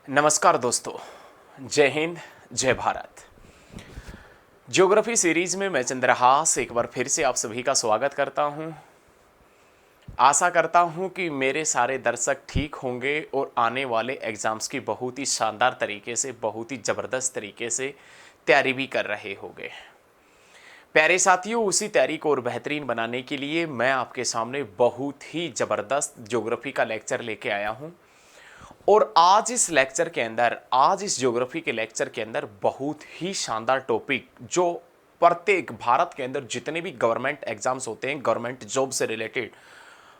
नमस्कार दोस्तों, जय हिंद, जय भारत। ज्योग्राफी सीरीज में मैं चंद्रहास एक बार फिर से आप सभी का स्वागत करता हूं। आशा करता हूं कि मेरे सारे दर्शक ठीक होंगे और आने वाले एग्जाम्स की बहुत ही शानदार तरीके से, बहुत ही ज़बरदस्त तरीके से तैयारी भी कर रहे होंगे। प्यारे साथियों, उसी तैयारी को और बेहतरीन बनाने के लिए मैं आपके सामने बहुत ही ज़बरदस्त ज्योग्राफी का लेक्चर लेके आया हूं। और आज इस लेक्चर के अंदर, आज इस ज्योग्राफी के लेक्चर के अंदर बहुत ही शानदार टॉपिक, जो प्रत्येक भारत के अंदर जितने भी गवर्नमेंट एग्जाम्स होते हैं, गवर्नमेंट जॉब से रिलेटेड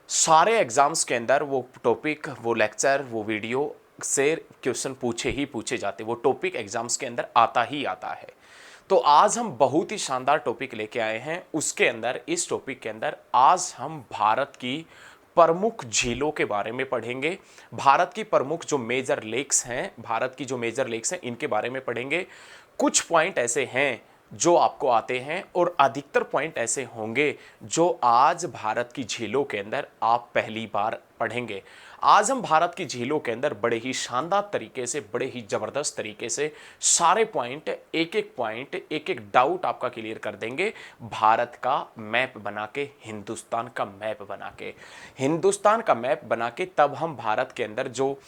सारे एग्जाम्स के अंदर वो टॉपिक, वो लेक्चर, वो वीडियो से क्वेश्चन पूछे ही पूछे जाते, वो टॉपिक एग्जाम्स के अंदर आता ही आता है। तो आज हम बहुत ही शानदार टॉपिक लेके आए हैं। उसके अंदर, इस टॉपिक के अंदर आज हम भारत की प्रमुख झीलों के बारे में पढ़ेंगे। भारत की प्रमुख जो मेजर लेक्स हैं, भारत की जो मेजर लेक्स हैं, इनके बारे में पढ़ेंगे। कुछ पॉइंट ऐसे हैं जो आपको आते हैं और अधिकतर पॉइंट ऐसे होंगे जो आज भारत की झीलों के अंदर आप पहली बार पढ़ेंगे। आज हम भारत की झीलों के अंदर बड़े ही शानदार तरीके से, बड़े ही जबरदस्त तरीके से सारे पॉइंट, एक एक पॉइंट, एक एक डाउट आपका क्लियर कर देंगे। भारत का मैप बना के, हिंदुस्तान का मैप बना के, हिंदुस्तान का मैप बना के तब हम भारत के अंदर जो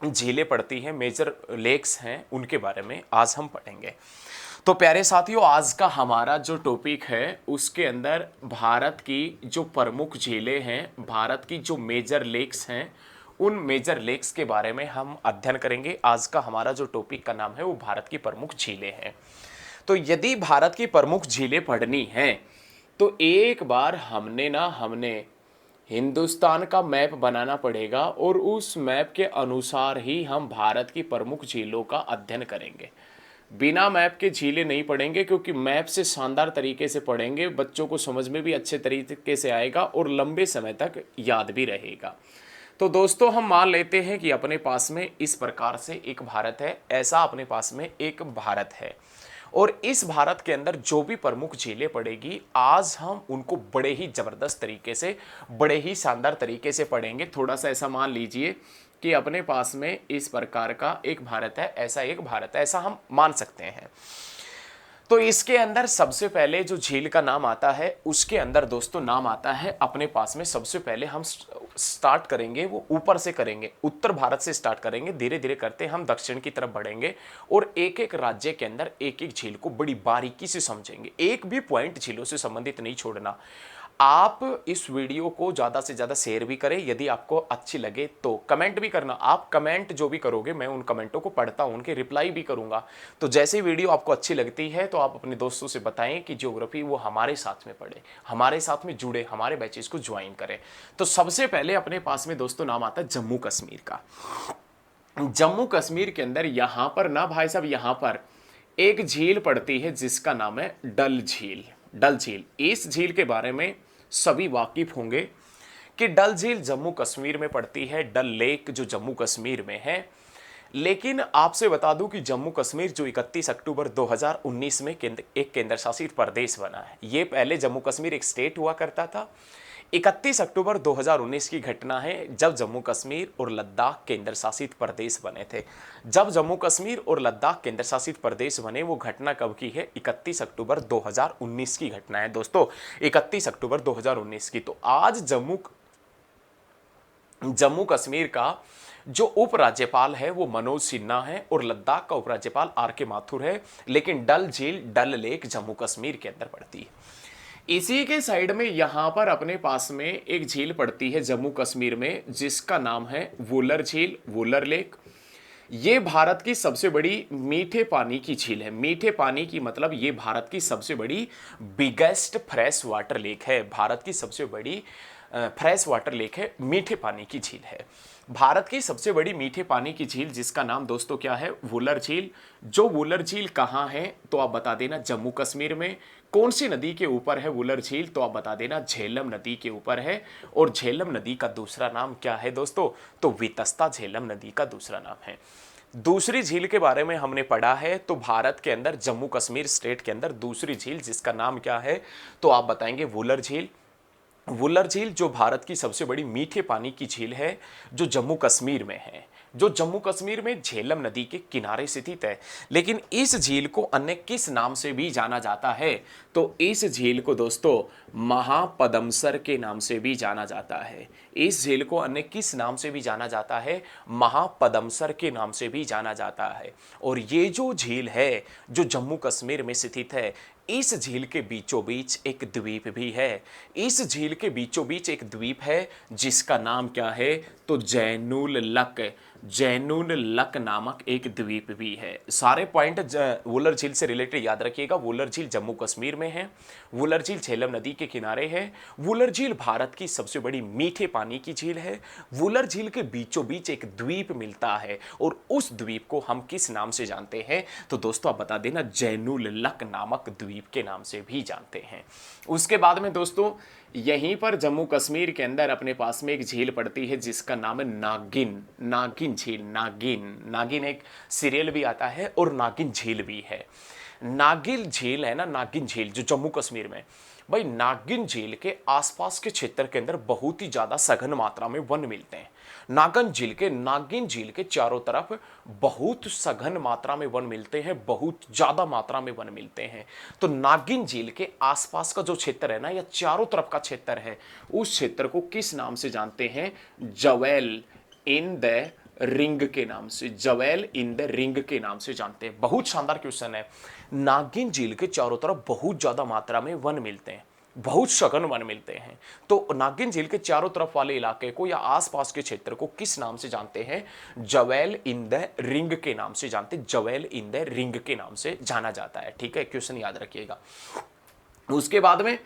झीलें पड़ती हैं, मेजर लेक्स हैं, उनके बारे में आज हम पढ़ेंगे। तो प्यारे साथियों, आज का हमारा जो टॉपिक है उसके अंदर भारत की जो प्रमुख झीलें हैं, भारत की जो मेजर लेक्स हैं, उन मेजर लेक्स के बारे में हम अध्ययन करेंगे। आज का हमारा जो टॉपिक का नाम है वो भारत की प्रमुख झीलें हैं। तो यदि भारत की प्रमुख झीलें पढ़नी हैं तो एक बार हमने हिंदुस्तान का मैप बनाना पड़ेगा और उस मैप के अनुसार ही हम भारत की प्रमुख झीलों का अध्ययन करेंगे। बिना मैप के झीलें नहीं पढ़ेंगे, क्योंकि मैप से शानदार तरीके से पढ़ेंगे, बच्चों को समझ में भी अच्छे तरीके से आएगा और लंबे समय तक याद भी रहेगा। तो दोस्तों, हम मान लेते हैं कि अपने पास में इस प्रकार से एक भारत है, ऐसा अपने पास में एक भारत है और इस भारत के अंदर जो भी प्रमुख झीलें पड़ेगी, आज हम उनको बड़े ही जबरदस्त तरीके से, बड़े ही शानदार तरीके से पढ़ेंगे। थोड़ा सा ऐसा मान लीजिए कि अपने पास में इस प्रकार का एक भारत है, ऐसा एक भारत है, ऐसा हम मान सकते हैं। तो इसके अंदर सबसे पहले जो झील का नाम आता है, उसके अंदर दोस्तों नाम आता है अपने पास में, सबसे पहले हम स्टार्ट करेंगे वो ऊपर से करेंगे, उत्तर भारत से स्टार्ट करेंगे, धीरे धीरे करते हम दक्षिण की तरफ बढ़ेंगे और एक एक राज्य के अंदर एक एक झील को बड़ी बारीकी से समझेंगे। एक भी पॉइंट झीलों से संबंधित नहीं छोड़ना। आप इस वीडियो को ज़्यादा से ज़्यादा शेयर भी करें, यदि आपको अच्छी लगे तो कमेंट भी करना। आप कमेंट जो भी करोगे, मैं उन कमेंटों को पढ़ता हूं, उनके रिप्लाई भी करूंगा। तो जैसे वीडियो आपको अच्छी लगती है तो आप अपने दोस्तों से बताएं कि ज्योग्राफी वो हमारे साथ में पढ़े, हमारे साथ में जुड़े, हमारे बैचेस को ज्वाइन करें। तो सबसे पहले अपने पास में दोस्तों नाम आता है जम्मू कश्मीर का। जम्मू कश्मीर के अंदर यहां पर ना भाई साहब, यहां पर एक झील पड़ती है जिसका नाम है डल झील। डल झील, इस झील के बारे में सभी वाकिफ होंगे कि डल झील जम्मू कश्मीर में पड़ती है, डल लेक जो जम्मू कश्मीर में है। लेकिन आपसे बता दूं कि जम्मू कश्मीर जो 31 अक्टूबर 2019 में एक केंद्र शासित प्रदेश बना है, ये पहले जम्मू कश्मीर एक स्टेट हुआ करता था। 31 अक्टूबर 2019 की घटना है जब जम्मू कश्मीर और लद्दाख केंद्र शासित प्रदेश बने थे। जब जम्मू कश्मीर और लद्दाख केंद्र शासित प्रदेश बने, वो घटना कब की है? 31 अक्टूबर 2019 की घटना है दोस्तों, 31 अक्टूबर 2019 की। तो आज जम्मू कश्मीर का जो उपराज्यपाल है वो मनोज सिन्हा है और लद्दाख का उपराज्यपाल आर.के. माथुर है। लेकिन डल झील, डल लेक जम्मू कश्मीर के अंदर पड़ती है। इसी के साइड में यहां पर अपने पास में एक झील पड़ती है जम्मू कश्मीर में, जिसका नाम है वुलर झील, वुलर लेक। ये भारत की सबसे बड़ी मीठे पानी की झील है। मीठे पानी की मतलब ये भारत की सबसे बड़ी बिगेस्ट फ्रेश वाटर लेक है। भारत की सबसे बड़ी फ्रेश वाटर लेक है, मीठे पानी की झील है। भारत की सबसे बड़ी मीठे पानी की झील जिसका नाम दोस्तों क्या है? वुलर झील। जो वुलर झील कहाँ है तो आप बता देना, जम्मू कश्मीर में। कौन सी नदी के ऊपर है वुलर झील? तो आप बता देना, झेलम नदी के ऊपर है। और झेलम नदी का दूसरा नाम क्या है दोस्तों? तो वितस्ता झेलम नदी का दूसरा नाम है। दूसरी झील के बारे में हमने पढ़ा है, तो भारत के अंदर जम्मू कश्मीर स्टेट के अंदर दूसरी झील जिसका नाम क्या है तो आप बताएंगे वुलर झील। वुलर झील जो भारत की सबसे बड़ी मीठे पानी की झील है, जो जम्मू कश्मीर में है। जो जम्मू कश्मीर में झेलम नदी के किनारे स्थित है। लेकिन इस झील को अन्य किस नाम से भी जाना जाता है? तो इस झील को दोस्तों महापदमसर के नाम से भी जाना जाता है। इस झील को अन्य किस नाम से भी जाना जाता है? महापदमसर के नाम से भी जाना जाता है। और ये जो झील है जो जम्मू कश्मीर में स्थित है, इस झील के बीचों बीच एक द्वीप भी है। इस झील के बीचों बीच एक द्वीप है जिसका नाम क्या है? तो जैनुल लक, जैनुल लक नामक एक द्वीप भी है। सारे पॉइंट वुलर झील से रिलेटेड याद रखिएगा। वुलर झील जम्मू कश्मीर में है, वुलर झील झेलम नदी के किनारे है, वुलर झील भारत की सबसे बड़ी मीठे पानी की झील है। वुलर झील के बीचों बीच एक द्वीप मिलता है और उस द्वीप को हम किस नाम से जानते हैं? तो दोस्तों आप बता देना, जैनुल लक नामक द्वीप के नाम से भी जानते हैं। उसके बाद में दोस्तों यहीं पर जम्मू कश्मीर के अंदर अपने पास में एक झील पड़ती है जिसका नाम है नागिन, नागिन झील। नागिन, नागिन एक सीरियल भी आता है और नागिन झील भी है। नागिन झील है ना, नागिन झील जो जम्मू कश्मीर में, भाई नागिन झील के आसपास के क्षेत्र के अंदर बहुत ही ज्यादा सघन मात्रा में वन मिलते हैं। नागिन झील के चारों तरफ बहुत सघन मात्रा में वन मिलते हैं, बहुत ज्यादा मात्रा में वन मिलते हैं। तो नागिन झील के आसपास का जो क्षेत्र है ना, या चारों तरफ का क्षेत्र है, उस क्षेत्र को किस नाम से जानते हैं? जवेल इन द रिंग के नाम से, जवेल इन द रिंग के नाम से जानते हैं। बहुत शानदार क्वेश्चन है। नागिन झील के चारों तरफ बहुत ज्यादा मात्रा में वन मिलते हैं, बहुत सघन वन मिलते हैं। तो नागिन झील के चारों तरफ वाले इलाके को या आसपास के क्षेत्र को किस नाम से जानते हैं? जवेल इन द रिंग के नाम से जानते हैं, जवेल इन द रिंग के नाम से जाना जाता है। ठीक है, क्वेश्चन याद रखिएगा। उसके बाद में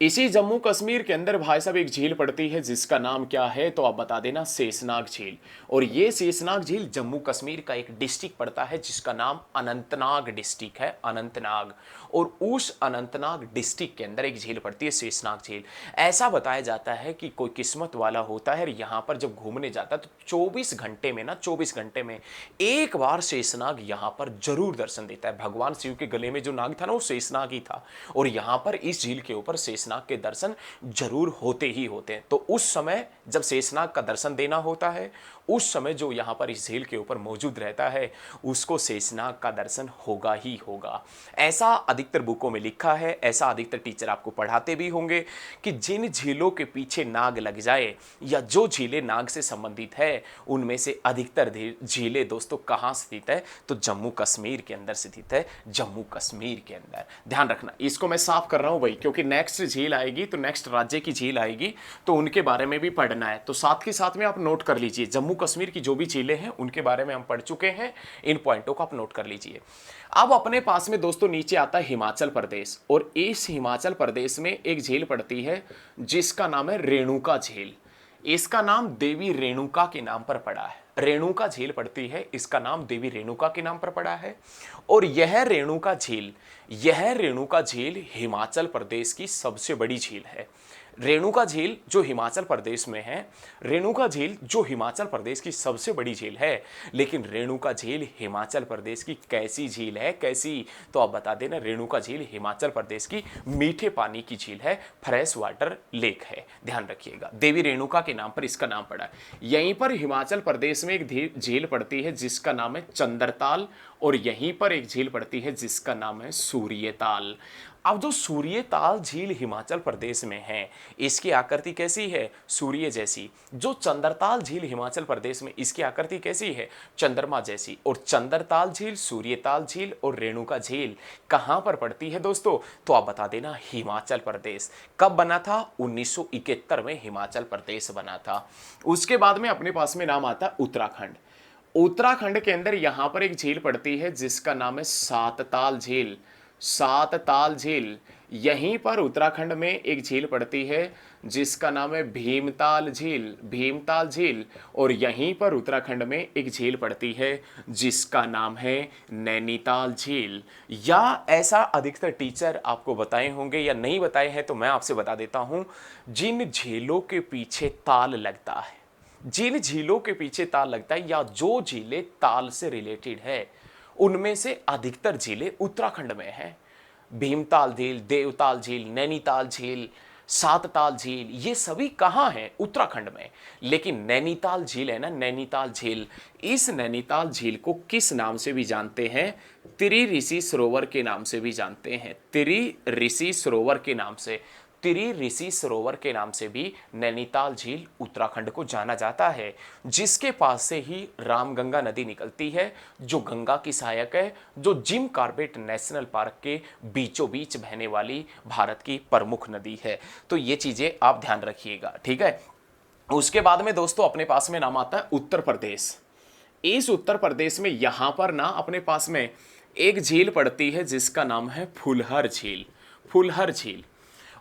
इसी जम्मू कश्मीर के अंदर भाई साहब एक झील पड़ती है जिसका नाम क्या है? तो आप बता देना, शेषनाग झील। और ये शेषनाग झील जम्मू कश्मीर का एक डिस्ट्रिक्ट पड़ता है जिसका नाम अनंतनाग डिस्ट्रिक्ट है, अनंतनाग। और उस अनंतनाग डिस्ट्रिक्ट के अंदर एक झील पड़ती है, शेषनाग झील। ऐसा बताया जाता है कि कोई किस्मत वाला होता है और यहाँ पर जब घूमने जाता है तो 24 घंटे में ना, 24 घंटे में एक बार शेषनाग यहाँ पर जरूर दर्शन देता है। भगवान शिव के गले में जो नाग था ना, वो शेषनाग ही था। और यहाँ पर इस झील के ऊपर शेषनाग के दर्शन जरूर होते ही होते हैं। तो उस समय जब शेषनाग का दर्शन देना होता है, उस समय जो यहां पर इस झील के ऊपर मौजूद रहता है उसको शेषनाग का दर्शन होगा ही होगा। ऐसा अधिकतर बुकों में लिखा है, ऐसा अधिकतर टीचर आपको पढ़ाते भी होंगे कि जिन झीलों के पीछे नाग लग जाए या जो झीलें नाग से संबंधित है, उनमें से अधिकतर झीलें दोस्तों कहां स्थित है? तो जम्मू कश्मीर के अंदर स्थित है, जम्मू कश्मीर के अंदर। ध्यान रखना, इसको मैं साफ कर रहा हूं भाई, क्योंकि नेक्स्ट झील आएगी तो नेक्स्ट राज्य की झील आएगी तो उनके बारे में भी पढ़ना है। तो साथ ही साथ में आप नोट कर लीजिए, जम्मू कश्मीर की जो भी झीलें हैं उनके बारे में हम पढ़ चुके हैं, इन पॉइंटों को आप नोट कर लीजिए। अब अपने पास में दोस्तों नीचे आता है हिमाचल प्रदेश, और इस हिमाचल प्रदेश में एक झील पड़ती है जिसका नाम है रेणुका झील। इसका नाम देवी रेणुका के नाम पर पड़ा है। रेणुका झील पड़ती है, इसका नाम देवी रेणुका के नाम पर पड़ा है। और यह रेणुका झील हिमाचल प्रदेश की सबसे बड़ी झील है। रेणुका झील जो हिमाचल प्रदेश में है, रेणुका झील जो हिमाचल प्रदेश की सबसे बड़ी झील है। लेकिन रेणुका झील हिमाचल प्रदेश की कैसी झील है? कैसी? तो आप बता देना, रेणुका झील हिमाचल प्रदेश की मीठे पानी की झील है, फ्रेश वाटर लेक है। ध्यान रखिएगा, देवी रेणुका के नाम पर इसका नाम पड़ा है। यहीं पर हिमाचल प्रदेश में एक झील पड़ती है जिसका नाम है चंद्रताल, और यहीं पर एक झील पड़ती है जिसका नाम है सूर्यताल। अब जो सूर्यताल झील हिमाचल प्रदेश में है, इसकी आकृति कैसी है? सूर्य जैसी। जो चंद्रताल झील हिमाचल प्रदेश में, इसकी आकृति कैसी है? चंद्रमा जैसी। और चंद्रताल झील, सूर्यताल झील और रेणुका झील कहां पर पड़ती है दोस्तों? तो आप बता देना, हिमाचल प्रदेश। कब बना था? 1971 में हिमाचल प्रदेश बना था। उसके बाद में अपने पास में नाम आता उत्तराखंड। उत्तराखंड के अंदर यहां पर एक झील पड़ती है जिसका नाम है सातताल झील। सातताल झील, यहीं पर उत्तराखंड में एक झील पड़ती है जिसका नाम है भीमताल झील, भीमताल झील। और यहीं पर उत्तराखंड में एक झील पड़ती है जिसका नाम है नैनीताल झील। या ऐसा अधिकतर टीचर आपको बताए होंगे या नहीं बताए हैं तो मैं आपसे बता देता हूं, जिन झीलों के पीछे ताल लगता है, जिन झीलों के पीछे ताल लगता है या जो झीलें ताल से रिलेटेड है, उनमें से अधिकतर झीलें उत्तराखंड में हैं। भीमताल झील, देवताल झील, नैनीताल झील, सातताल झील, ये सभी कहाँ हैं? उत्तराखंड में। लेकिन नैनीताल झील है ना, नैनीताल झील, इस नैनीताल झील को किस नाम से भी जानते हैं? त्रि ऋषि सरोवर के नाम से भी जानते हैं, त्रि ऋषि सरोवर के नाम से। त्रि ऋषि सरोवर के नाम से भी नैनीताल झील उत्तराखंड को जाना जाता है, जिसके पास से ही रामगंगा नदी निकलती है, जो गंगा की सहायक है, जो जिम कॉर्बेट नेशनल पार्क के बीचों बीच बहने वाली भारत की प्रमुख नदी है। तो ये चीजें आप ध्यान रखिएगा, ठीक है। उसके बाद में दोस्तों अपने पास में नाम आता है उत्तर प्रदेश। इस उत्तर प्रदेश में यहां पर ना अपने पास में एक झील पड़ती है जिसका नाम है फुलहर झील। फुलहर झील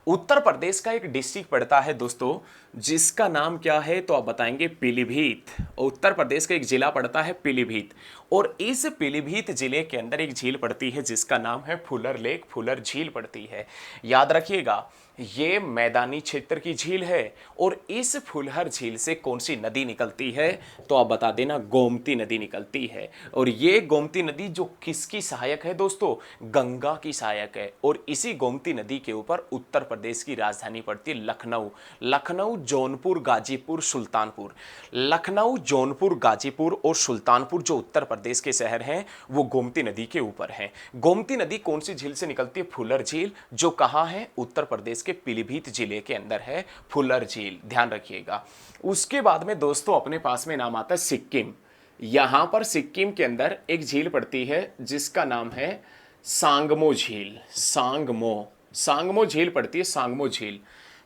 उत्तर प्रदेश का एक डिस्ट्रिक्ट पड़ता है दोस्तों, जिसका नाम क्या है तो आप बताएंगे पीलीभीत। उत्तर प्रदेश का एक जिला पड़ता है पीलीभीत, और इस पीलीभीत जिले के अंदर एक झील पड़ती है जिसका नाम है फुलर लेक, फुलर झील पड़ती है। याद रखिएगा, ये मैदानी क्षेत्र की झील है। और इस फुलहर झील से कौन सी नदी निकलती है तो आप बता देना, गोमती नदी निकलती है। और ये गोमती नदी जो किसकी सहायक है दोस्तों? गंगा की सहायक है। और इसी गोमती नदी के ऊपर उत्तर प्रदेश की राजधानी पड़ती है लखनऊ। लखनऊ, जौनपुर, गाजीपुर, सुल्तानपुर। लखनऊ, जौनपुर, गाजीपुर और सुल्तानपुर जो उत्तर प्रदेश के शहर हैं वो गोमती नदी के ऊपर हैं। गोमती नदी कौन सी झील से निकलती है? फुलर झील, जो कहाँ है? उत्तर प्रदेश के पीलीभीत जिले के अंदर है फुलर झील, ध्यान रखिएगा। उसके बाद में दोस्तों अपने पास में नाम आता है सिक्किम। यहां पर सिक्किम के अंदर एक झील पड़ती है जिसका नाम है सांगमो झील। सांगमो झील पड़ती है, सांगमो झील।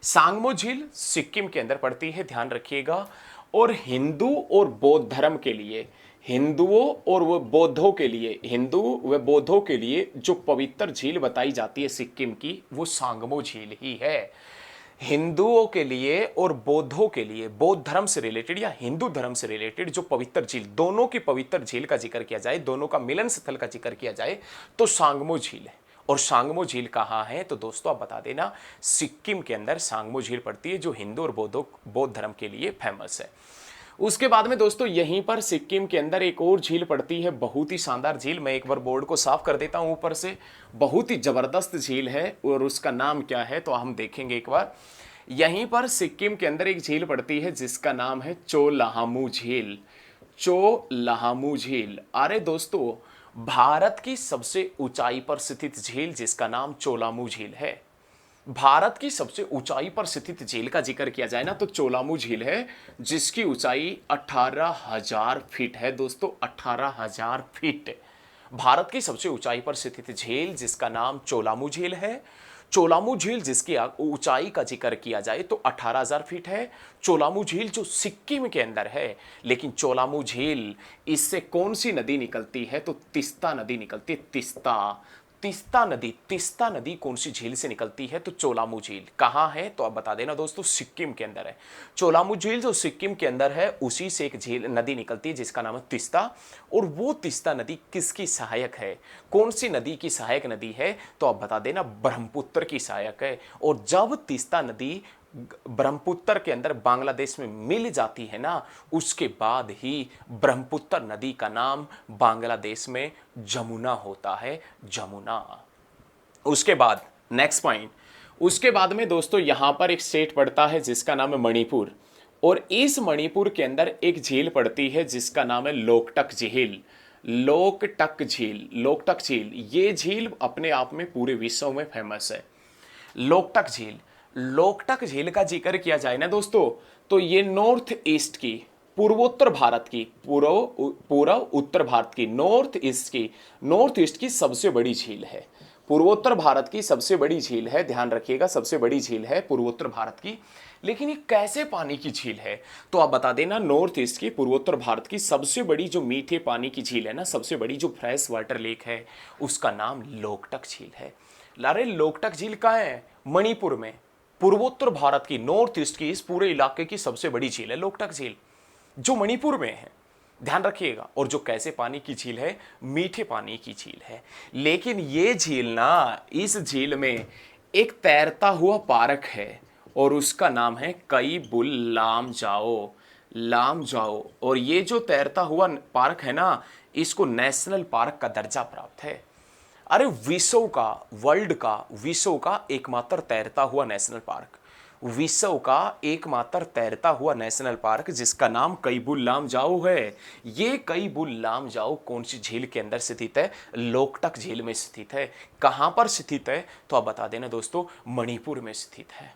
सांगमो झील सिक्किम के अंदर पड़ती है, ध्यान रखिएगा। और हिंदू और बौद्ध धर्म के लिए, हिंदुओं और वो बौद्धों के लिए, हिंदू व बौद्धों के लिए जो पवित्र झील बताई जाती है सिक्किम की, वो सांगमो झील ही है। हिंदुओं के लिए और बौद्धों के लिए, बौद्ध धर्म से रिलेटेड या हिंदू धर्म से रिलेटेड जो पवित्र झील, दोनों की पवित्र झील का जिक्र किया जाए, दोनों का मिलन स्थल का जिक्र किया जाए तो सांगमो झील है। और सांगमो झील कहाँ है तो दोस्तों आप बता देना, सिक्किम के अंदर सांगमो झील पड़ती है, जो हिंदू और बौद्ध धर्म के लिए फेमस है। उसके बाद में दोस्तों यहीं पर सिक्किम के अंदर एक और झील पड़ती है, बहुत ही शानदार झील। मैं एक बार बोर्ड को साफ कर देता हूं ऊपर से, बहुत ही जबरदस्त झील है। और उसका नाम क्या है तो हम देखेंगे एक बार। यहीं पर सिक्किम के अंदर एक झील पड़ती है जिसका नाम है चोलाहामू झील। चोलाहामू झील, अरे दोस्तों भारत की सबसे ऊंचाई पर स्थित झील जिसका नाम चोलामू झील है। भारत की सबसे ऊंचाई पर स्थित झील का जिक्र किया जाए ना तो चोलामू झील है, जिसकी ऊंचाई 18,000 फीट है दोस्तों, 18,000 फीट। भारत की सबसे ऊंचाई पर स्थित झील जिसका नाम चोलामू झील है। चोलामू झील जिसकी ऊंचाई का जिक्र किया जाए तो 18,000 फीट है। चोलामू झील जो सिक्किम के अंदर है, लेकिन चोलामू झील, इससे कौन सी नदी निकलती है तो तिस्ता नदी निकलती है। तिस्ता नदी कौन सी झील से निकलती है तो चोलामू झील। कहाँ है तो आप बता देना दोस्तों, सिक्किम के अंदर है। चोलामू झील जो सिक्किम के अंदर है उसी से एक झील नदी निकलती है जिसका नाम है तिस्ता। और वो तिस्ता नदी किसकी सहायक है? कौन सी नदी की सहायक नदी है तो आप बता देना, ब्रह्मपुत्र की सहायक है। और जब तिस्ता नदी ब्रह्मपुत्र के अंदर बांग्लादेश में मिल जाती है ना, उसके बाद ही ब्रह्मपुत्र नदी का नाम बांग्लादेश में जमुना होता है, जमुना। उसके बाद नेक्स्ट पॉइंट, उसके बाद में दोस्तों यहां पर एक स्टेट पड़ता है जिसका नाम है मणिपुर। और इस मणिपुर के अंदर एक झील पड़ती है जिसका नाम है लोकटक झील। लोकटक झील, लोकटक झील, ये झील अपने आप में पूरे विश्व में फेमस है। लोकटक झील, लोकटक झील का जिक्र किया जाए ना दोस्तों तो ये नॉर्थ ईस्ट की, पूर्वोत्तर भारत की, पूर्व उत्तर भारत की, नॉर्थ ईस्ट की सबसे बड़ी झील है। पूर्वोत्तर भारत की सबसे बड़ी झील है, ध्यान रखिएगा, सबसे बड़ी झील है पूर्वोत्तर भारत की। लेकिन ये कैसे पानी की झील है तो आप बता देना, नॉर्थ ईस्ट की, पूर्वोत्तर भारत की सबसे बड़ी जो मीठे पानी की झील है ना, सबसे बड़ी जो फ्रेश वाटर लेक है, उसका नाम लोकटक झील है। अरे लोकटक झील कहाँ है? मणिपुर में। पूर्वोत्तर भारत की, नॉर्थ ईस्ट की, इस पूरे इलाके की सबसे बड़ी झील है लोकटक झील, जो मणिपुर में है, ध्यान रखिएगा। और जो कैसे पानी की झील है? मीठे पानी की झील है। लेकिन ये झील ना, इस झील में एक तैरता हुआ पार्क है और उसका नाम है कई बुल लामजाओ। और ये जो तैरता हुआ पार्क है ना, इसको नेशनल पार्क का दर्जा प्राप्त है। अरे विश्व का एकमात्र तैरता हुआ नेशनल पार्क। विश्व का एकमात्र तैरता हुआ नेशनल पार्क जिसका नाम कैबुल लामजाओ है। ये कैबुल लामजाओ कौन सी झील के अंदर स्थित है? लोकटक झील में स्थित है। कहां पर स्थित है तो आप बता देना दोस्तों, मणिपुर में स्थित है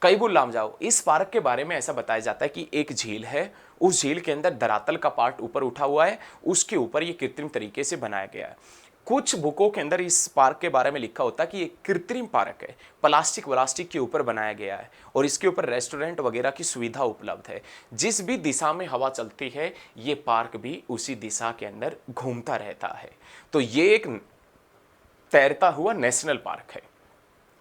कैबुल लामजाओ। इस पार्क के बारे में ऐसा बताया जाता है कि एक झील है, उस झील के अंदर धरातल का पार्ट ऊपर उठा हुआ है, उसके ऊपर ये कृत्रिम तरीके से बनाया गया है। कुछ बुकों के अंदर इस पार्क के बारे में लिखा होता है कि ये कृत्रिम पार्क है, प्लास्टिक के ऊपर बनाया गया है और इसके ऊपर रेस्टोरेंट वगैरह की सुविधा उपलब्ध है। जिस भी दिशा में हवा चलती है ये पार्क भी उसी दिशा के अंदर घूमता रहता है। तो ये एक तैरता हुआ नेशनल पार्क है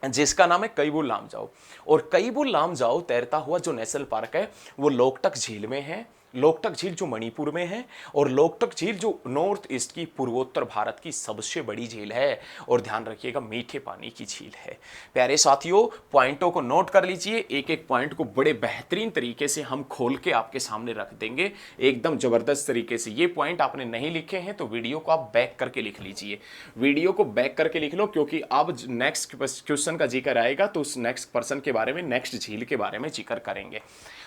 जिसका नाम है कैबुल लामजाओ। और कैबुल लामजाओ तैरता हुआ जो नेशनल पार्क है वो लोकटक झील में है। लोकटक झील जो मणिपुर में है और लोकटक झील जो नॉर्थ ईस्ट की पूर्वोत्तर भारत की सबसे बड़ी झील है और ध्यान रखिएगा मीठे पानी की झील है। प्यारे साथियों, पॉइंटों को नोट कर लीजिए, एक एक पॉइंट को बड़े बेहतरीन तरीके से हम खोल के आपके सामने रख देंगे एकदम जबरदस्त तरीके से। ये पॉइंट आपने नहीं लिखे हैं तो वीडियो को आप बैक करके लिख लीजिए, वीडियो को बैक करके लिख लो, क्योंकि अब नेक्स्ट क्वेश्चन का जिक्र आएगा तो उस नेक्स्ट पर्सन के बारे में, नेक्स्ट झील के बारे में जिक्र करेंगे।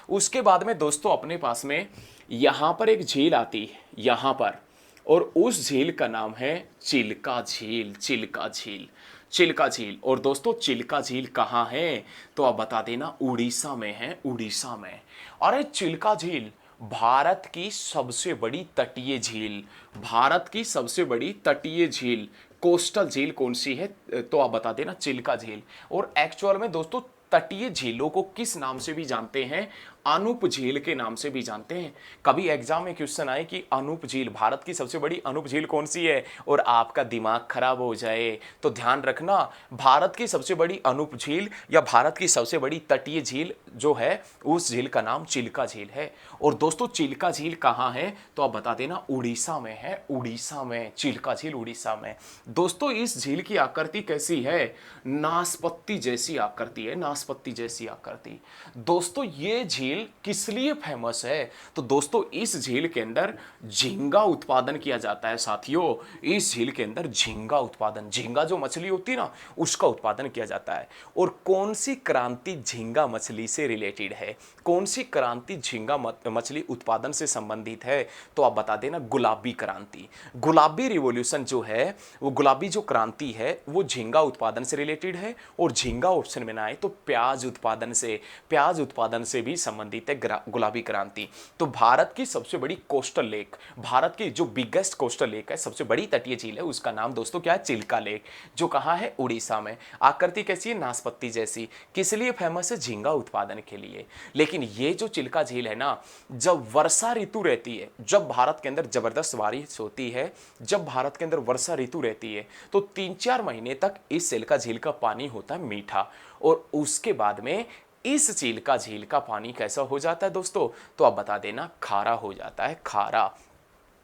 उसके बाद में दोस्तों अपने पास में यहां पर एक झील आती है यहां पर, और उस झील का नाम है चिल्का झील। चिल्का झील, चिल्का झील। और दोस्तों चिल्का झील कहां है तो आप बता देना, उड़ीसा में है, उड़ीसा में। अरे चिल्का झील भारत की सबसे बड़ी तटीय झील, भारत की सबसे बड़ी तटीय झील, कोस्टल झील कौन सी है तो आप बता देना, चिल्का झील। और एक्चुअल में दोस्तों तटीय झीलों को किस नाम से भी जानते हैं? अनूप झील के नाम से भी जानते हैं। कभी एग्जाम में क्वेश्चन आए कि अनूप झील, भारत की सबसे बड़ी अनूप झील कौन सी है, और आपका दिमाग खराब हो जाए तो ध्यान रखना, भारत की सबसे बड़ी अनूप झील या भारत की सबसे बड़ी तटीय झील जो है उस झील का नाम चिल्का झील है। और दोस्तों चिल्का झील कहाँ है तो आप बता देना, उड़ीसा में है, उड़ीसा में चिल्का झील, उड़ीसा में। दोस्तों इस झील की आकृति कैसी है? नाशपत्ती जैसी आकृति है, नाशपत्ती जैसी आकृति। दोस्तों ये झील किस लिए फेमस है तो दोस्तों इस झील के अंदर झींगा उत्पादन किया जाता है। साथियों इस झील के अंदर झींगा उत्पादन, झींगा जो मछली होती है ना उसका उत्पादन किया जाता है। और कौन सी क्रांति झींगा मछली से रिलेटेड है? कौन सी क्रांति झींगा मछली उत्पादन से संबंधित है तो आप बता देना, गुलाबी क्रांति। गुलाबी रिवॉल्यूशन जो है वो, गुलाबी जो क्रांति है वो झींगा उत्पादन से रिलेटेड है। और झींगा ऑप्शन में ना आए तो प्याज उत्पादन से, प्याज उत्पादन से भी संबंधित है गुलाबी क्रांति। तो भारत की सबसे बड़ी कोस्टल लेक, भारत की जो बिगेस्ट कोस्टल लेक है, सबसे बड़ी तटीय झील है, उसका नाम दोस्तों क्या है? चिल्का लेक, जो कहां है? उड़ीसा में। आकृति कैसी है? नाशपत्ती जैसी। किस लिए फेमस है? झींगा उत्पादन के लिए। लेकिन ये जो चिल्का झील है ना, जब वर्षा ऋतु रहती है, जब भारत के अंदर जबरदस्त बारिश होती है, जब भारत के अंदर वर्षा ऋतु रहती है तो 3-4 महीने तक इस चिल्का झील का पानी होता है मीठा, और उसके बाद में इस चिल्का झील का पानी कैसा हो जाता है दोस्तों तो आप बता देना, खारा हो जाता है, खारा।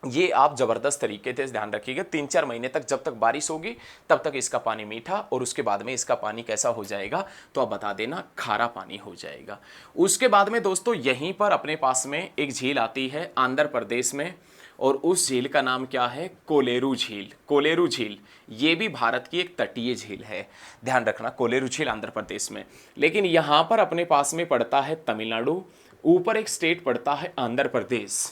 ये आप जबरदस्त तरीके से ध्यान रखिएगा, 3-4 महीने तक जब तक बारिश होगी तब तक इसका पानी मीठा, और उसके बाद में इसका पानी कैसा हो जाएगा तो आप बता देना, खारा पानी हो जाएगा। उसके बाद में दोस्तों यहीं पर अपने पास में एक झील आती है आंध्र प्रदेश में, और उस झील का नाम क्या है? कोलेरू झील। कोलेरू झील ये भी भारत की एक तटीय झील है, ध्यान रखना, कोलेरू झील आंध्र प्रदेश में। लेकिन यहाँ पर अपने पास में पड़ता है तमिलनाडु, ऊपर एक स्टेट पड़ता है आंध्र प्रदेश,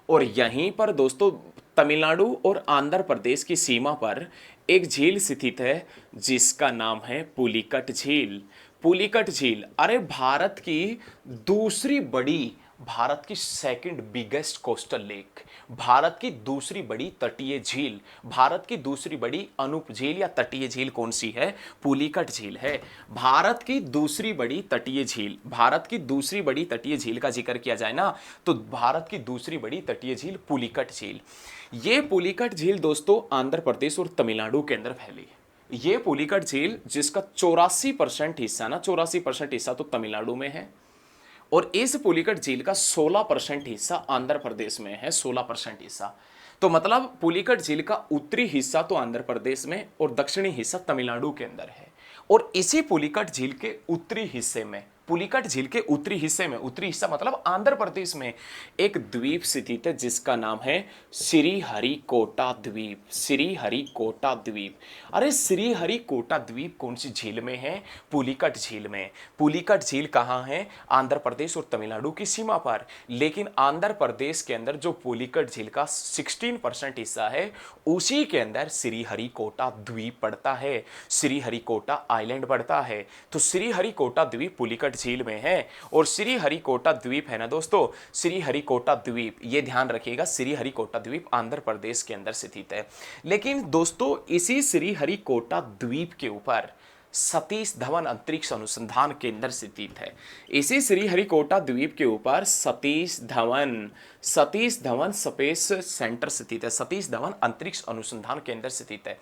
और यहीं पर दोस्तों तमिलनाडु और आंध्र प्रदेश की सीमा पर एक झील स्थित है जिसका नाम है पुलिकट झील। पुलिकट झील, अरे भारत की दूसरी बड़ी, भारत की second biggest coastal lake, Bharat की दूसरी बड़ी तटीय झील, भारत की दूसरी बड़ी अनूप झील या तटीय झील कौन सी है? पुलिकट झील है। भारत की दूसरी बड़ी तटीय झील, भारत की दूसरी बड़ी तटीय झील का जिक्र किया जाए ना तो भारत की दूसरी बड़ी तटीय झील पुलिकट झील। ये पुलिकट झील दोस्तों आंध्र प्रदेश और तमिलनाडु के अंदर फैली है। ये पुलिकट झील जिसका 84% हिस्सा ना, 84% हिस्सा तो तमिलनाडु में है, और इस पुलिकट झील का 16% हिस्सा आंध्र प्रदेश में है, 16% हिस्सा। तो मतलब पुलिकट झील का उत्तरी हिस्सा तो आंध्र प्रदेश में और दक्षिणी हिस्सा तमिलनाडु के अंदर है। और इसी पुलिकट झील के उत्तरी हिस्से में, पुलिकट झील के उत्तरी हिस्से में, उत्तरी हिस्सा मतलब आंध्र प्रदेश में एक द्वीप स्थित है जिसका नाम है श्रीहरिकोटा द्वीप। श्रीहरिकोटा द्वीप। अरे श्रीहरिकोटा द्वीप कौन सी झील में है? पुलिकट झील में। पुलिकट झील कहाँ है? आंध्र प्रदेश और तमिलनाडु की सीमा पर। लेकिन आंध्र प्रदेश के अंदर जो पुलिकट झील का 16% हिस्सा है उसी के अंदर श्रीहरिकोटा द्वीप पड़ता है, श्रीहरिकोटा आइलैंड पड़ता है। तो श्रीहरिकोटा द्वीप पुलिकट झील में है। और श्रीहरिकोटा द्वीप है ना दोस्तों, श्रीहरिकोटा द्वीप, ये ध्यान रखिएगा, श्रीहरिकोटा द्वीप आंध्र प्रदेश के अंदर स्थित है। लेकिन दोस्तों इसी श्रीहरिकोटा द्वीप के ऊपर सतीश धवन अंतरिक्ष अनुसंधान केंद्र स्थित है। इसी श्रीहरिकोटा द्वीप के ऊपर सतीश धवन स्पेस सेंटर स्थित है, सतीश धवन अंतरिक्ष अनुसंधान केंद्र स्थित है।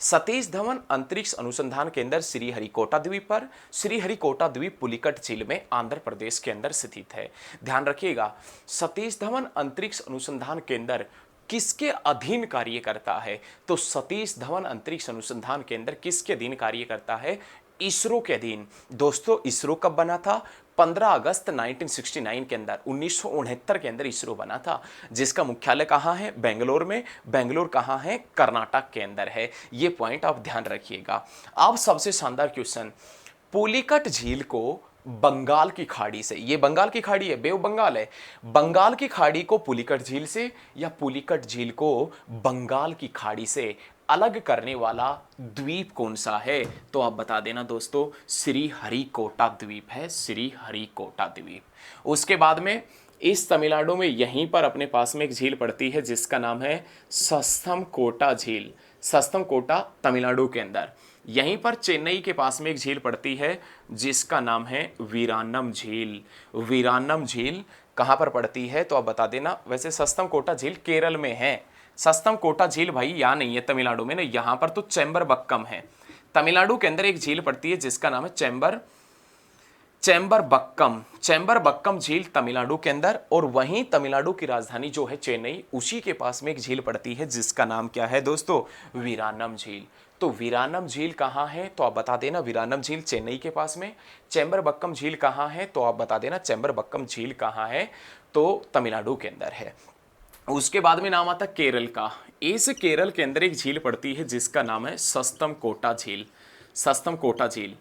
सतीश धवन अंतरिक्ष अनुसंधान केंद्र श्रीहरिकोटा द्वीप पर, श्रीहरिकोटा द्वीप पुलिकट झील में आंध्र प्रदेश के अंदर स्थित है। ध्यान रखिएगा, सतीश धवन अंतरिक्ष अनुसंधान केंद्र किसके अधीन कार्य करता है? तो सतीश धवन अंतरिक्ष अनुसंधान केंद्र किसके अधीन कार्य करता है? इसरो के अधीन। दोस्तों इसरो कब बना था? 15 अगस्त 1969 के अंदर, 1969 के अंदर इसरो बना था, जिसका मुख्यालय कहाँ है? बेंगलोर में। बेंगलोर कहाँ है? कर्नाटक के अंदर है। ये पॉइंट आप ध्यान रखिएगा। अब सबसे शानदार क्वेश्चन, पुलिकट झील को बंगाल की खाड़ी से, ये बंगाल की खाड़ी है, बे ऑफ बंगाल है, बंगाल की खाड़ी को पुलिकट झील से या पुलिकट झील को बंगाल की खाड़ी से अलग करने वाला द्वीप कौन सा है? तो आप बता देना दोस्तों, श्रीहरिकोटा द्वीप है, श्रीहरिकोटा द्वीप। उसके बाद में इस तमिलनाडु में यहीं पर अपने पास में एक झील पड़ती है जिसका नाम है सस्तमकोटा झील। सस्तमकोटा तमिलनाडु के अंदर। यहीं पर चेन्नई के पास में एक झील पड़ती है जिसका नाम है वीरान्नम झील। वीरान्नम झील कहाँ पर पड़ती है? तो आप बता देना। वैसे सस्तमकोटा झील केरल में है। सस्तमकोटा झील भाई यहाँ नहीं है तमिलनाडु में ना, यहाँ पर तो चेंबरबक्कम है। तमिलनाडु के अंदर एक झील पड़ती है जिसका नाम है चेंबरबक्कम झील तमिलनाडु के अंदर। और वहीं तमिलनाडु की राजधानी जो है चेन्नई, उसी के पास में एक झील पड़ती है जिसका नाम क्या है दोस्तों? वीरान्नम झील। तो वीरान्नम झील कहाँ है? तो आप बता देना, वीरान्नम झील चेन्नई के पास में। चेंबरबक्कम झील कहाँ है? तो आप बता देना, चेंबरबक्कम झील कहाँ है? तो तमिलनाडु के अंदर है। उसके बाद में नाम आता केरल का। इस केरल के अंदर एक झील पड़ती है जिसका नाम है सस्तमकोटा झील। सस्तमकोटा झील।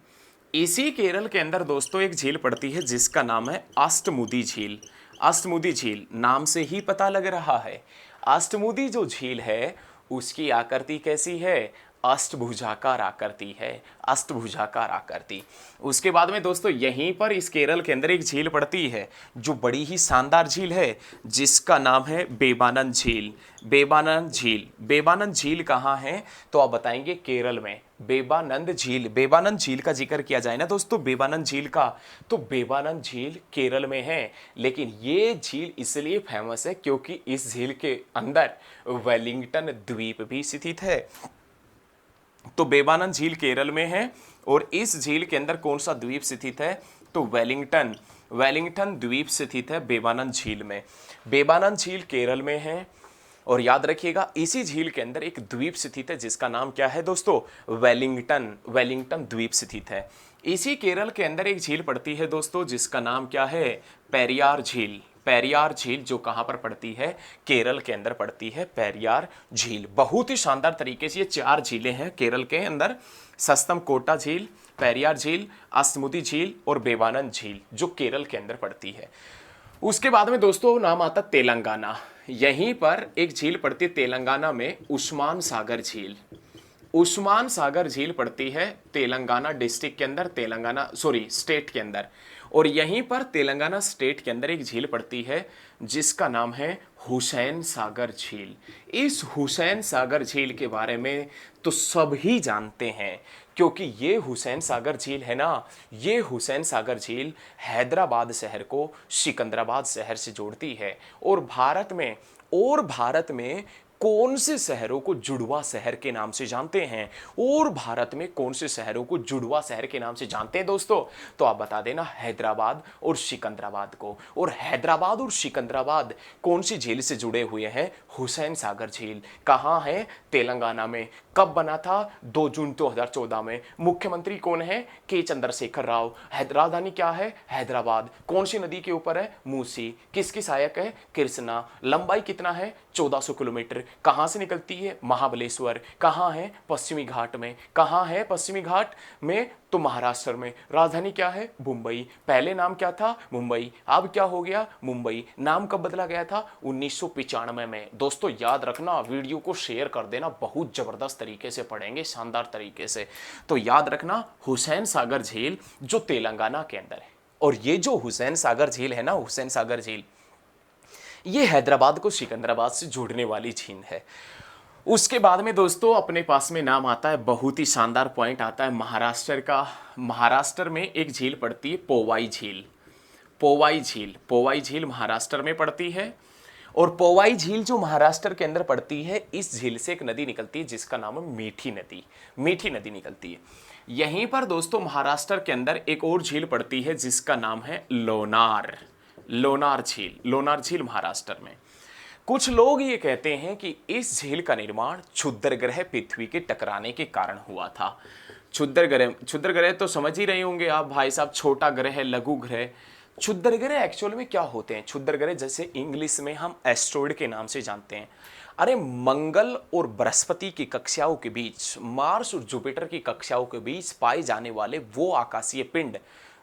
इसी केरल के अंदर दोस्तों एक झील पड़ती है जिसका नाम है अष्टमुदी झील। अष्टमुदी झील नाम से ही पता लग रहा है। अष्टमुदी जो झील है उसकी आकृति कैसी है? अष्टभुजाकार आकृति है, अष्टभुजाकार आकृति। उसके बाद में दोस्तों यहीं पर इस केरल के अंदर एक झील पड़ती है जो बड़ी ही शानदार झील है जिसका नाम है बेबानंद झील। बेबानंद झील। बेबानंद झील कहाँ है? तो आप बताएंगे केरल में। बेबानंद झील, बेबानंद झील का जिक्र किया जाए ना दोस्तों, बेबानंद झील का, तो बेबानंद झील केरल में है। लेकिन ये झील इसलिए फेमस है क्योंकि इस झील के अंदर वेलिंगटन द्वीप भी स्थित है। तो बेबानंद झील केरल में है और इस झील के अंदर कौन सा द्वीप स्थित है? तो वेलिंगटन द्वीप स्थित है बेबानंद झील में। बेबानंद झील केरल में है। और याद रखिएगा इसी झील के अंदर एक द्वीप स्थित है जिसका नाम क्या है दोस्तों? वेलिंगटन द्वीप स्थित है। इसी केरल के अंदर एक झील पड़ती है दोस्तों जिसका नाम क्या है? पेरियार झील। पेरियार झील जो कहाँ पर पड़ती है? केरल के अंदर पड़ती है पेरियार झील। बहुत ही शानदार तरीके से ये 4 झीलें हैं केरल के अंदर, सस्तमकोटा झील, पेरियार झील, अष्टमुदी झील और बेबानंद झील जो केरल के अंदर पड़ती है। उसके बाद में दोस्तों नाम आता तेलंगाना। यहीं पर एक झील पड़ती है तेलंगाना में, उस्मान सागर झील। उस्मान सागर झील पड़ती है तेलंगाना डिस्ट्रिक्ट के अंदर, स्टेट के अंदर। और यहीं पर तेलंगाना स्टेट के अंदर एक झील पड़ती है जिसका नाम है हुसैन सागर झील। इस हुसैन सागर झील के बारे में तो सभी जानते हैं क्योंकि ये हुसैन सागर झील है ना, ये हुसैन सागर झील हैदराबाद शहर को सिकंदराबाद शहर से जोड़ती है। और भारत में कौन से शहरों को जुड़वा शहर के नाम से जानते हैं, और भारत में कौन से शहरों को जुड़वा शहर के नाम से जानते हैं दोस्तों? तो आप बता देना हैदराबाद और सिकंदराबाद को। और हैदराबाद और सिकंदराबाद कौन सी झील से जुड़े हुए हैं? हुसैन सागर झील। कहाँ है? तेलंगाना में। कब बना था? 2 जून 2014 में। मुख्यमंत्री कौन है? के चंद्रशेखर राव। राजधानी क्या है? हैदराबाद। कौन सी नदी के ऊपर है? मूसी। किसकी सहायक है? कृष्णा। लंबाई कितना है? 1400 किलोमीटर। कहां से निकलती है? महाबलेश्वर। कहां है? पश्चिमी घाट में। कहां है पश्चिमी घाट में? तो महाराष्ट्र में। राजधानी क्या है? मुंबई। पहले नाम क्या था? मुंबई। अब क्या हो गया? मुंबई। नाम कब बदला गया था? 1995 में। दोस्तों याद रखना, वीडियो को शेयर कर देना, बहुत जबरदस्त तरीके से पढ़ेंगे, शानदार तरीके से। तो याद रखना, हुसैन सागर झील जो तेलंगाना के अंदर है। और ये जो हुसैन सागर झील है ना, हुसैन सागर झील, ये हैदराबाद को सिकंदराबाद से जोड़ने वाली झील है। उसके बाद में दोस्तों अपने पास में नाम आता है, बहुत ही शानदार पॉइंट आता है महाराष्ट्र का। महाराष्ट्र में एक झील पड़ती है, पोवाई झील। पोवाई झील, पोवाई झील महाराष्ट्र में पड़ती है। और पोवाई झील जो महाराष्ट्र के अंदर पड़ती है, इस झील से एक नदी निकलती है जिसका नाम है मीठी नदी। मीठी नदी निकलती है। यहीं पर दोस्तों महाराष्ट्र के अंदर एक और झील पड़ती है जिसका नाम है लोनार। लोनार झील। लोनार झील महाराष्ट्र में। कुछ लोग ये कहते हैं कि इस झील का निर्माण क्षुद्र ग्रह पृथ्वी के टकराने के कारण हुआ था। क्षुद्र ग्रह, क्षुद्र ग्रह तो समझ ही रहे होंगे आप भाई साहब, छोटा ग्रह, लघु ग्रह। क्षुद्र ग्रह एक्चुअल में क्या होते हैं? क्षुद्र ग्रह जैसे इंग्लिश में हम एस्ट्रॉइड के नाम से जानते हैं। अरे मंगल और बृहस्पति की कक्षाओं के बीच, मार्स और जुपिटर की कक्षाओं के बीच पाए जाने वाले वो आकाशीय पिंड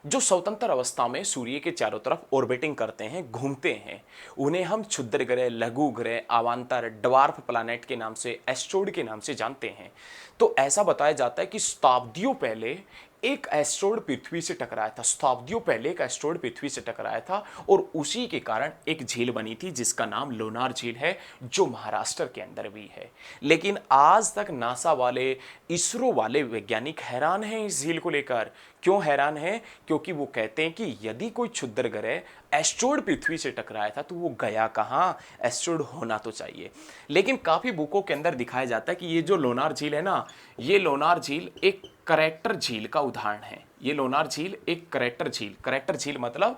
जो स्वतंत्र अवस्था में सूर्य के चारों तरफ ऑर्बिटिंग करते हैं, घूमते हैं, उन्हें हम क्षुद्र ग्रह, लघु ग्रह, अवांतर, ड्वार्फ प्लैनेट के नाम से, एस्ट्रॉइड के नाम से जानते हैं। तो ऐसा बताया जाता है कि शताब्दियों पहले एक एस्ट्रॉइड पृथ्वी से टकराया था। शताब्दियों पहले एक एस्ट्रॉइड पृथ्वी से टकराया था और उसी के कारण एक झील बनी थी जिसका नाम लोनार झील है, जो महाराष्ट्र के अंदर भी है। लेकिन आज तक नासा वाले, इसरो वाले वैज्ञानिक हैरान हैं इस झील को लेकर। क्यों हैरान हैं? क्योंकि वो कहते हैं कि यदि कोई क्षुद्र ग्रह एस्ट्रॉइड पृथ्वी से टकराया था तो वो गया कहां? एस्ट्रॉइड होना तो चाहिए। लेकिन काफी बुकों के अंदर दिखाया जाता है कि ये जो लोनार झील है ना, ये लोनार झील एक करैक्टर झील का उदाहरण है। ये लोनार झील एक करैक्टर झील, करैक्टर झील मतलब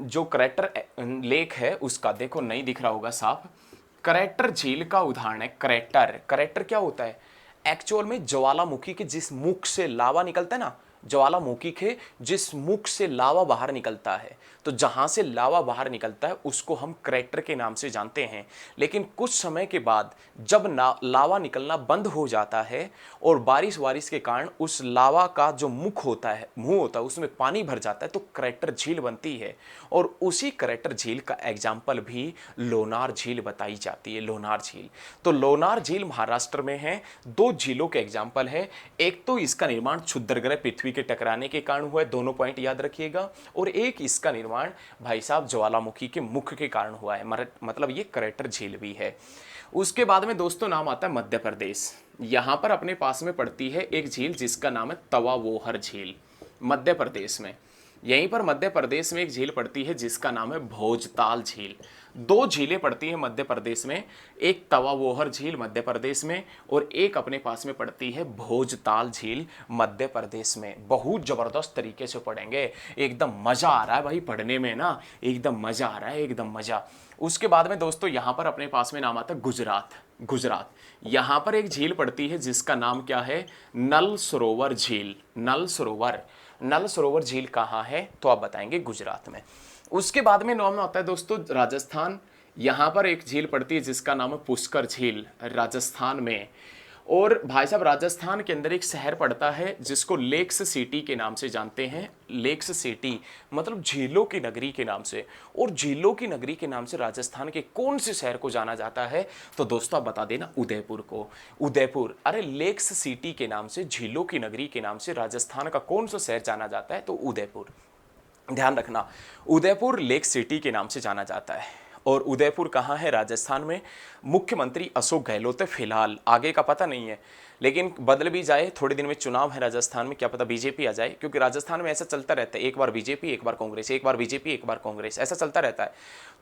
जो करैक्टर लेक है उसका, देखो नहीं दिख रहा होगा साफ, करैक्टर झील का उदाहरण है। करैक्टर, करैक्टर क्या होता है? एक्चुअल में ज्वालामुखी के जिस मुख से लावा निकलता है ना, ज्वालामुखी के जिस मुख से लावा बाहर निकलता है, तो जहां से लावा बाहर निकलता है उसको हम करैक्टर के नाम से जानते हैं। लेकिन कुछ समय के बाद जब लावा निकलना बंद हो जाता है और बारिश वारिश के कारण उस लावा का जो मुख होता है, मुंह होता है, उसमें पानी भर जाता है, तो करैक्टर झील बनती है। और उसी करैक्टर झील का एग्जाम्पल भी लोनार झील बताई जाती है। लोनार झील, तो लोनार झील महाराष्ट्र में है। 2 झीलों के एग्जाम्पल है। एक तो इसका निर्माण क्षुद्र ग्रह पृथ्वी के टकराने के कारण हुआ है, दोनों पॉइंट याद रखिएगा। और एक इसका निर्माण भाई साहब ज्वालामुखी के मुख के कारण हुआ है, मतलब ये करैक्टर झील भी है। उसके बाद में दोस्तों नाम आता है मध्य प्रदेश। यहां पर अपने पास में पड़ती है एक झील जिसका नाम है तवा वोहर झील, मध्य प्रदेश में। यहीं पर मध्य प्रदेश में एक झील पड़ती है जिसका नाम है भोजताल झील। 2 झीलें पड़ती हैं मध्य प्रदेश में, एक तवा वोहर झील मध्य प्रदेश में और एक अपने पास में पड़ती है भोजताल झील मध्य प्रदेश में। बहुत जबरदस्त तरीके से पढ़ेंगे, एकदम मजा आ रहा है भाई पढ़ने में ना, एकदम मजा आ रहा है, एकदम मजा। उसके बाद में दोस्तों यहां पर अपने पास में नाम आता है गुजरात। गुजरात, यहां पर एक झील पड़ती है जिसका नाम क्या है? नल सरोवर झील। नल सरोवर, नल सरोवर झील कहाँ है? तो आप बताएंगे गुजरात में। उसके बाद में नाम आता है दोस्तों राजस्थान। यहां पर एक झील पड़ती है जिसका नाम है पुष्कर झील, राजस्थान में। और भाई साहब राजस्थान के अंदर एक शहर पड़ता है जिसको लेक्स सिटी के नाम से जानते हैं। लेक्स सिटी मतलब झीलों की नगरी के नाम से। और झीलों की नगरी के नाम से राजस्थान के कौन से शहर को जाना जाता है? तो दोस्तों आप बता देना उदयपुर को। उदयपुर, अरे लेक्स सिटी के नाम से, झीलों की नगरी के नाम से राजस्थान का कौन सा शहर जाना जाता है? तो उदयपुर। ध्यान रखना, उदयपुर लेक सिटी के नाम से जाना जाता है। और उदयपुर कहाँ है? राजस्थान में। मुख्यमंत्री अशोक गहलोत है फिलहाल, आगे का पता नहीं है, लेकिन बदल भी जाए, थोड़े दिन में चुनाव है राजस्थान में, क्या पता बीजेपी आ जाए, क्योंकि राजस्थान में ऐसा चलता रहता है, एक बार बीजेपी एक बार कांग्रेस, एक बार बीजेपी एक बार कांग्रेस, ऐसा चलता रहता है।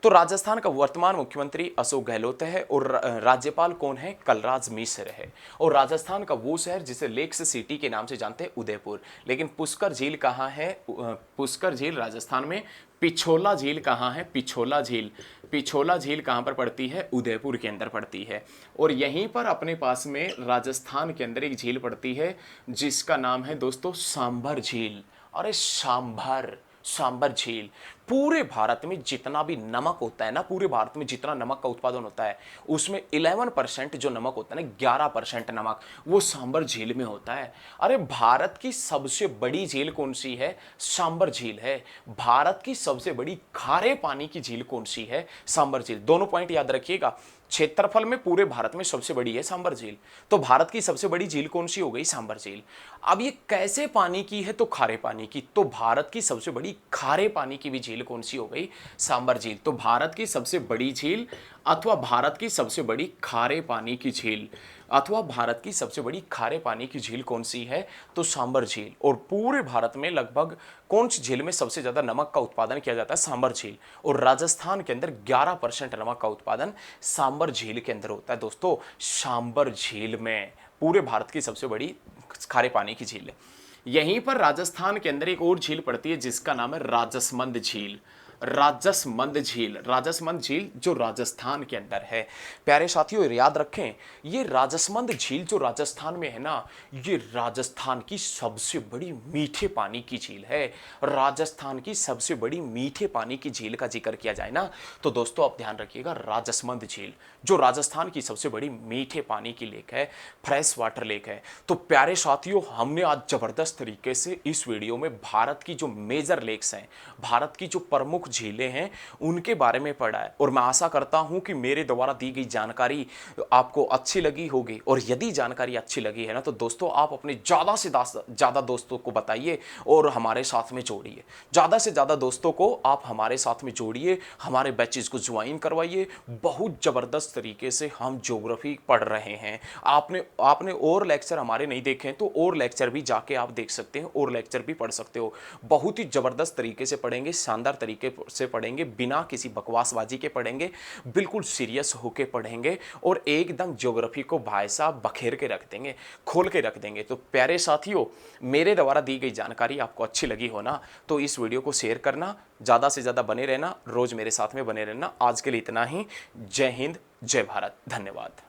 तो राजस्थान का वर्तमान मुख्यमंत्री अशोक गहलोत है और राज्यपाल कौन है? कलराज मिश्र है। और राजस्थान का वो शहर जिसे लेक्स सिटी के नाम से जानते हैं, उदयपुर। लेकिन पुष्कर झील कहाँ है? पुष्कर झील राजस्थान में। पिछोला झील कहाँ है? पिछोला झील, पिछोला झील कहाँ पर पड़ती है? उदयपुर के अंदर पड़ती है। और यहीं पर अपने पास में राजस्थान के अंदर एक झील पड़ती है जिसका नाम है दोस्तों सांभर झील। अरे सांभर, सांभर झील। पूरे भारत में जितना भी नमक होता है ना, पूरे भारत में जितना नमक का उत्पादन होता है उसमें 11% जो नमक होता है ना, 11% नमक वो सांभर झील में होता है। अरे भारत की सबसे बड़ी झील कौन सी है? सांभर झील है। भारत की सबसे बड़ी खारे पानी की झील कौन सी है? सांभर झील। दोनों पॉइंट याद रखिएगा। क्षेत्रफल में पूरे भारत में सबसे बड़ी है सांभर झील, तो भारत की सबसे बड़ी झील कौन सी हो गई? सांभर झील। अब ये कैसे पानी की है? तो खारे पानी की। तो भारत की सबसे बड़ी खारे पानी की भी झील कौन सी हो गई? सांभर झील। तो भारत की सबसे बड़ी झील अथवा भारत की सबसे बड़ी खारे पानी की झील अथवा भारत की सबसे बड़ी खारे पानी की झील कौन सी है? तो सांभर झील। और पूरे भारत में लगभग कौन सी झील में सबसे ज्यादा नमक का उत्पादन किया जाता है? सांभर झील। और राजस्थान के अंदर 11% नमक का उत्पादन सांभर झील के अंदर होता है दोस्तों। सांभर झील में पूरे भारत की सबसे बड़ी खारे पानी की झील है। यहीं पर राजस्थान के अंदर एक और झील पड़ती है जिसका नाम है राजसमंद झील। राजसमंद झील, राजसमंद झील जो राजस्थान के अंदर है। प्यारे साथियों याद रखें, ये राजसमंद झील जो राजस्थान में है ना, ये राजस्थान की सबसे बड़ी मीठे पानी की झील है। राजस्थान की सबसे बड़ी मीठे पानी की झील का जिक्र किया जाए ना, तो दोस्तों आप ध्यान रखिएगा, राजसमंद झील जो राजस्थान की सबसे बड़ी मीठे पानी की लेक है, फ्रेश वाटर लेक है। तो प्यारे साथियों, हमने आज जबरदस्त तरीके से इस वीडियो में भारत की जो मेजर लेक्स हैं, भारत की जो प्रमुख झीलें हैं, उनके बारे में पढ़ा है। और मैं आशा करता हूं कि मेरे द्वारा दी गई जानकारी आपको अच्छी लगी होगी। और यदि जानकारी अच्छी लगी है ना, तो दोस्तों आप अपने ज़्यादा से ज़्यादा दोस्तों को बताइए और हमारे साथ में जोड़िए। ज़्यादा से ज़्यादा दोस्तों को आप हमारे साथ में जोड़िए, हमारे बैचेस को ज्वाइन करवाइए। बहुत ज़बरदस्त तरीके से हम ज्योग्राफी पढ़ रहे हैं। आपने और लेक्चर हमारे नहीं देखे हैं तो और लेक्चर भी जाके आप देख सकते हैं, और लेक्चर भी पढ़ सकते हो। बहुत ही ज़बरदस्त तरीके से पढ़ेंगे, शानदार तरीके से पढ़ेंगे, बिना किसी बकवासबाजी के पढ़ेंगे, बिल्कुल सीरियस होके पढ़ेंगे और एकदम ज्योग्राफी को भाई साहब बखेर के रख देंगे, खोल के रख देंगे। तो प्यारे साथियों, मेरे द्वारा दी गई जानकारी आपको अच्छी लगी हो ना, तो इस वीडियो को शेयर करना, ज़्यादा से ज़्यादा बने रहना, रोज़ मेरे साथ में बने रहना। आज के लिए इतना ही। जय हिंद, जय भारत, धन्यवाद।